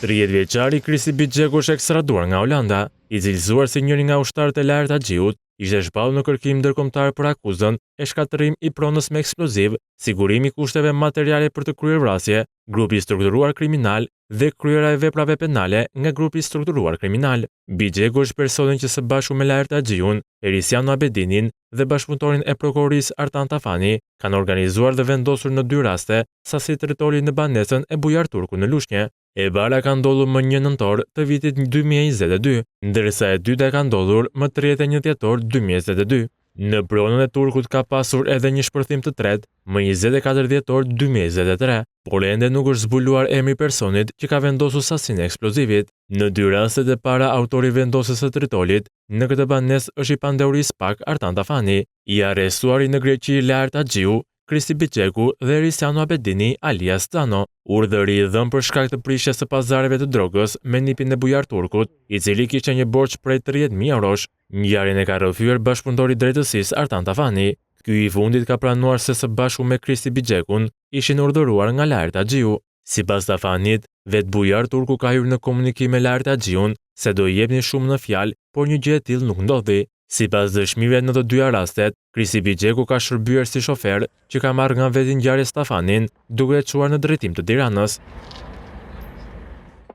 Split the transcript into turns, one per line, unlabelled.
30 vjeçari Krisi Bixheku është ekstraduar nga Olanda, i cilësuar si njëri nga ushtarët e lart të Xhiut, ishte shpallur në kërkim ndërkombëtar për akuzën e shkatërrim i pronës me eksploziv, sigurimi kushteve materiale për të kryer vrasje, grupi i strukturuar kriminal dhe kryera e veprave penale nga grupi i strukturuar kriminal. Bixheku është personi që së bashku me Lart Xhiun, Erisiano Abedinin dhe bashkëpunëtorin e prokurorisë Artan Tafani kanë organizuar dhe vendosur në 2 raste sasi territori në banesën e Bujar Turku në Lushnjë. E para ka ndodhur më 1 nëntor të vitit 2022, ndërsa e dyta ka ndodhur më 31 dhjetor 2022. Në pronën e Turkut ka pasur edhe një shpërthim të tretë më 24 dhjetor 2023, por ende nuk është zbuluar emri i personit që ka vendosur sasinë e eksplozivit. Në 2 rastet e para autori vendosjes së tritolit në këtë banesë është i pandeuris pak Artan Tafani, i arrestuari në Greqi Lart Xhiu, Krisi Bixheku dhe Erisiano Abedini alias Zano, urdhëri i dhënë për shkak të prishjes së pazareve të drogës me nipin e Bujar Turkut, i cili kishte një borxh prej 30.000 eurosh. Ngjarjen e ka rrëfyer bashkëpunëtori i drejtësisë Artan Tafani. Ky i fundit ka pranuar se së bashku me Krisi Bixhekun ishin urdhëruar nga Lart Xhiu. Sipas Tafanit, vetë Bujar Turku ka hyrë në komunikim me Lart Xhiun se do i jepnin shumë në fjalë, por një gjë e tillë nuk ndodhi. Sipas dëshmive në të 2 rastet, Krisi Bixheku ka shërbyer si shofer që ka marrë nga veti ngjarjes Tafanin duke e çuar në drejtim të Tiranës.